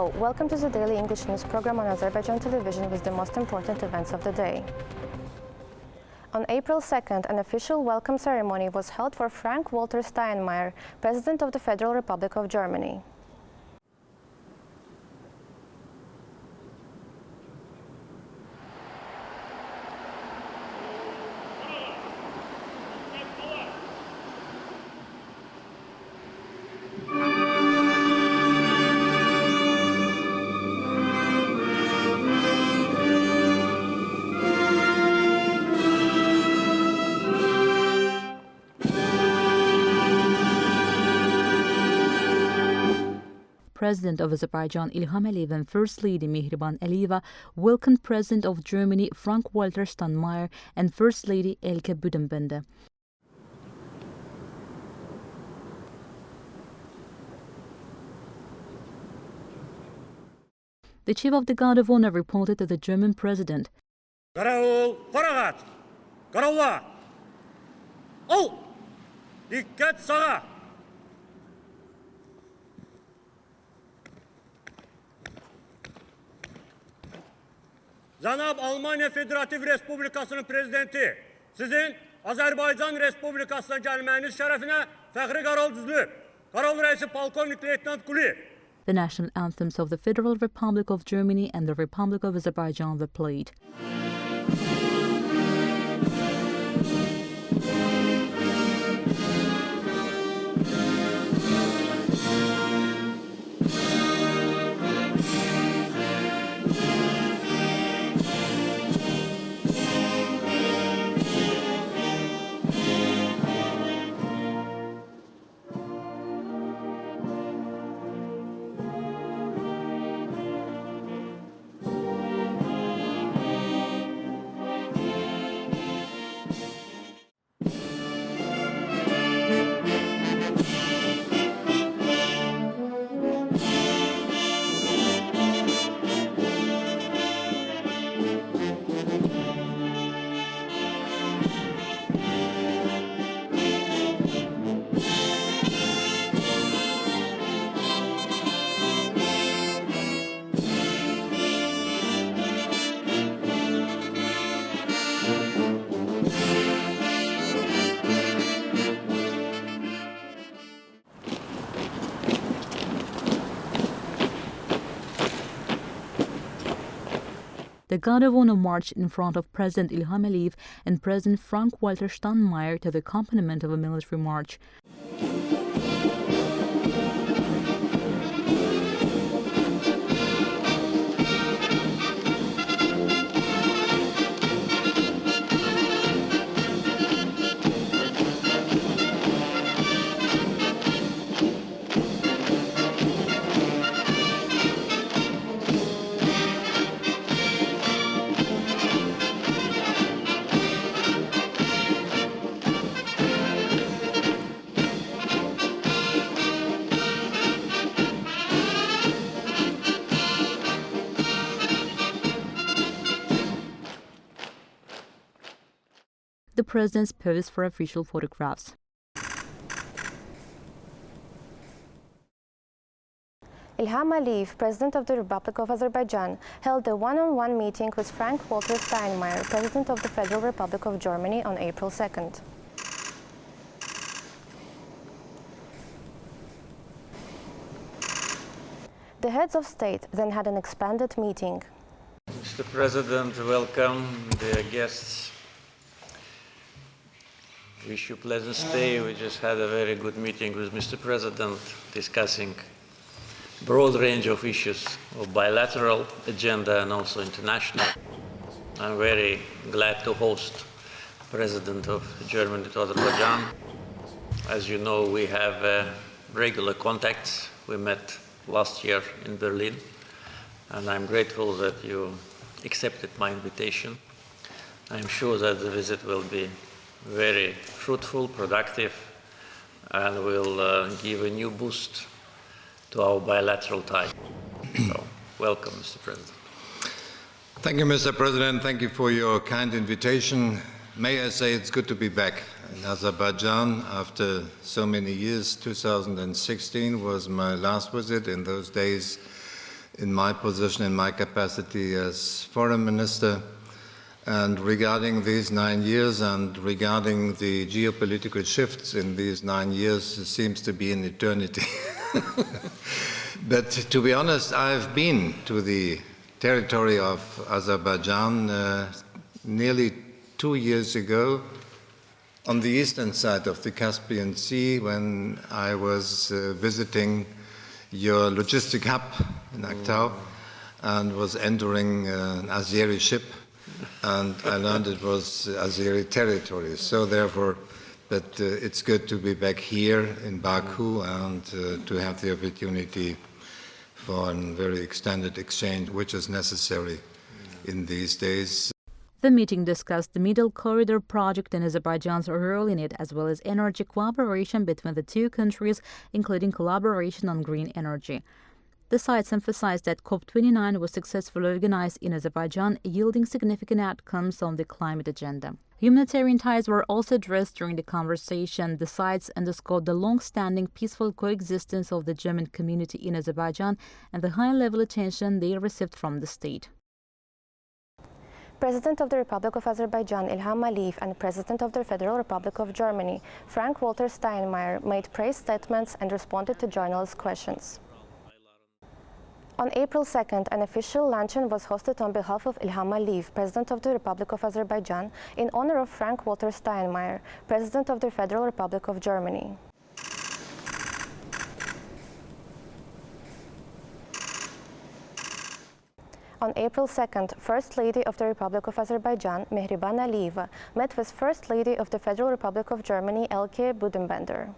Hello, welcome to the daily English news program on Azərbaycan Televiziya with the most important events of the day. On April 2nd, an official welcome ceremony was held for Frank-Walter Steinmeier, President of the Federal Republic of Germany. President of Azerbaijan İlham and First Lady Mehriban Aliyeva welcomed President of Germany Frank-Walter Steinmeier and First Lady Elke Büdenbender. The Chief of the Guard of Honor reported that the German President Qaravul, Farağat, Qaravula, Al, Dikkat sağa. Cənab Almanya Federativ Respublikasının Prezidenti, sizin Azərbaycan Respublikasına gəlməyiniz şərəfinə fəxri qaral düzülüb. Qaral rəisi Polkovnik Leytenant Quli. The national anthems of the Federal Republic of Germany and the Republic of Azerbaijan were played. The Guard of Honor marched in front of President İlham Aliyev and President Frank-Walter Steinmeier to the accompaniment of a military march. The presidents posed for official photographs. Ilham Aliyev, President of the Republic of Azerbaijan, held a one-on-one meeting with Frank-Walter Steinmeier, President of the Federal Republic of Germany, on April 2nd. The heads of state then had an expanded meeting. Mr. President, welcome, dear guests. Wish you a pleasant stay. We just had a very good meeting with Mr. President discussing a broad range of issues of bilateral agenda and also international. I'm very glad to host President of Germany to Azerbaijan. As you know, we have regular contacts. We met last year in Berlin, and I'm grateful that you accepted my invitation. I'm sure that the visit will be very fruitful, productive, and will give a new boost to our bilateral tie. So, welcome, Mr. President. Thank you, Mr. President. Thank you for your kind invitation. May I say it's good to be back in Azerbaijan after so many years. 2016 was my last visit. In those days, in my position, in my capacity as foreign minister. And regarding these 9 years and regarding the geopolitical shifts in these 9 years, it seems to be an eternity. But to be honest, I've been to the territory of Azerbaijan nearly 2 years ago on the eastern side of the Caspian Sea when I was visiting your logistic hub in Aktau and was entering an Azeri ship, and I learned it was Azeri territory. So therefore, but it's good to be back here in Baku and to have the opportunity for a very extended exchange, which is necessary in these days. The meeting discussed the Middle Corridor project and Azerbaijan's role in it, as well as energy cooperation between the two countries, including collaboration on green energy. The sites emphasized that COP29 was successfully organized in Azerbaijan, yielding significant outcomes on the climate agenda. Humanitarian ties were also addressed during the conversation. The sites underscored the long-standing peaceful coexistence of the German community in Azerbaijan and the high-level attention they received from the state. President of the Republic of Azerbaijan, Ilham Aliyev, and President of the Federal Republic of Germany, Frank-Walter Steinmeier, made praise statements and responded to journalists' questions. On April 2nd, an official luncheon was hosted on behalf of Ilham Aliyev, President of the Republic of Azerbaijan, in honor of Frank-Walter Steinmeier, President of the Federal Republic of Germany. On April 2nd, First Lady of the Republic of Azerbaijan, Mehriban Aliyeva, met with First Lady of the Federal Republic of Germany, Elke Budenbender.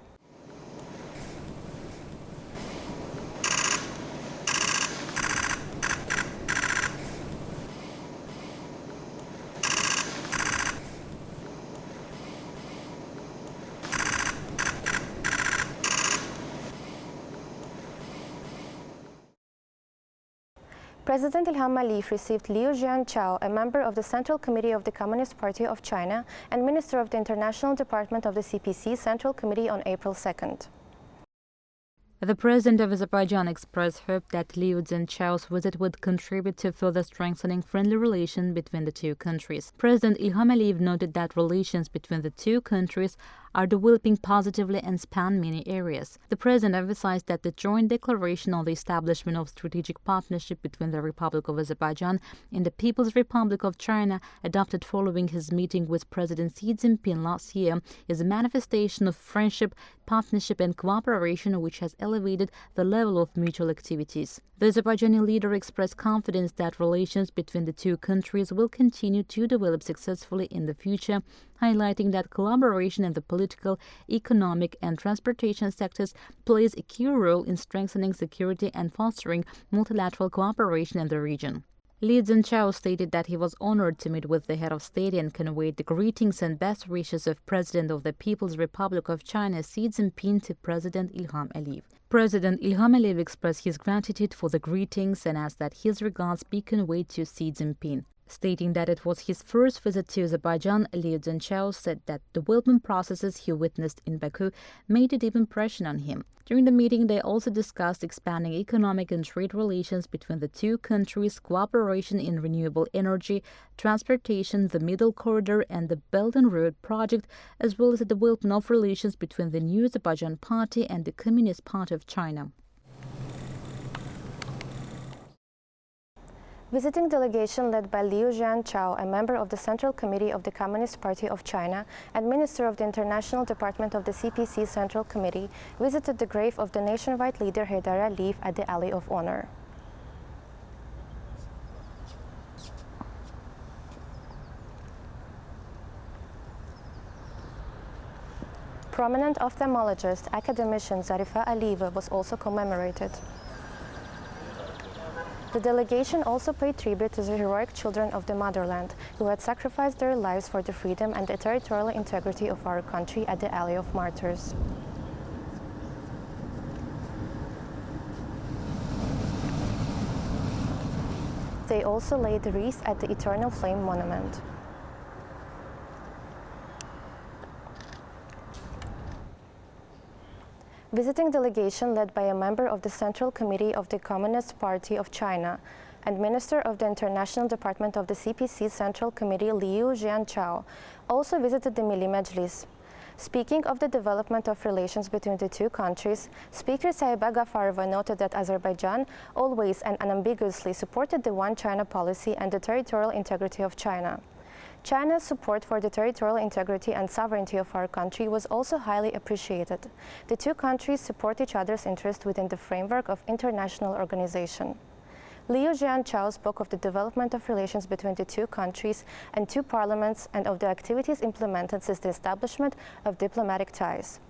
President Ilham Aliyev received Liu Jianchao, a member of the Central Committee of the Communist Party of China and Minister of the International Department of the CPC Central Committee on April 2nd. The President of Azerbaijan expressed hope that Liu Jianchao's visit would contribute to further strengthening friendly relations between the two countries. President Ilham Aliyev noted that relations between the two countries are developing positively and span many areas. The President emphasized that the joint declaration on the establishment of strategic partnership between the Republic of Azerbaijan and the People's Republic of China, adopted following his meeting with President Xi Jinping last year, is a manifestation of friendship, partnership and cooperation which has elevated the level of mutual activities. The Azerbaijani leader expressed confidence that relations between the two countries will continue to develop successfully in the future, highlighting that collaboration in the political, economic and transportation sectors plays a key role in strengthening security and fostering multilateral cooperation in the region. Liu Jianchao stated that he was honored to meet with the head of state and conveyed the greetings and best wishes of President of the People's Republic of China Xi Jinping to President Ilham Aliyev. President Ilham Aliyev expressed his gratitude for the greetings and asked that his regards be conveyed to Xi Jinping. Stating that it was his first visit to Azerbaijan, Liu Jianchao said that the development processes he witnessed in Baku made a deep impression on him. During the meeting, they also discussed expanding economic and trade relations between the two countries, cooperation in renewable energy, transportation, the Middle Corridor and the Belt and Road project, as well as the development of relations between the new Azerbaijan Party and the Communist Party of China. Visiting delegation led by Liu Jianchao, a member of the Central Committee of the Communist Party of China and Minister of the International Department of the CPC Central Committee, visited the grave of the nationwide leader Haydar Aliyev at the Alley of Honor. Prominent ophthalmologist, academician Zarifa Aliyeva was also commemorated. The delegation also paid tribute to the heroic children of the motherland who had sacrificed their lives for the freedom and the territorial integrity of our country at the Alley of Martyrs. They also laid wreaths at the Eternal Flame Monument. Visiting delegation led by a member of the Central Committee of the Communist Party of China and Minister of the International Department of the CPC Central Committee Liu Jianchao also visited the Milli Meclis. Speaking of the development of relations between the two countries, Speaker Sahiba Ghafarova noted that Azerbaijan always and unambiguously supported the One China policy and the territorial integrity of China. China's support for the territorial integrity and sovereignty of our country was also highly appreciated. The two countries support each other's interests within the framework of international organization. Liu Jianchao spoke of the development of relations between the two countries and two parliaments and of the activities implemented since the establishment of diplomatic ties.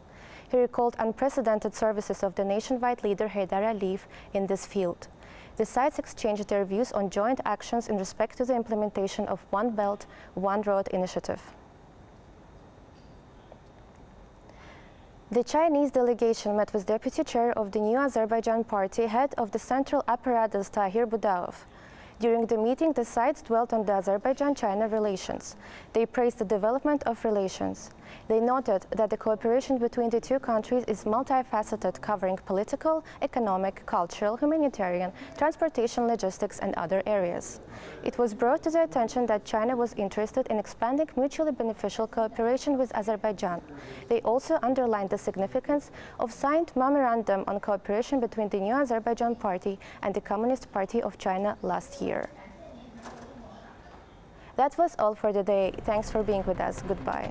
He recalled unprecedented services of the nationwide leader Heydar Aliyev in this field. The sides exchanged their views on joint actions in respect to the implementation of One Belt, One Road initiative. The Chinese delegation met with Deputy Chair of the New Azerbaijan Party, head of the central apparatus Tahir Budaov. During the meeting, the sides dwelt on the Azerbaijan-China relations. They praised the development of relations. They noted that the cooperation between the two countries is multifaceted, covering political, economic, cultural, humanitarian, transportation, logistics, and other areas. It was brought to their attention that China was interested in expanding mutually beneficial cooperation with Azerbaijan. They also underlined the significance of signed memorandum on cooperation between the New Azerbaijan Party and the Communist Party of China last year. That was all for the day. Thanks for being with us. Goodbye.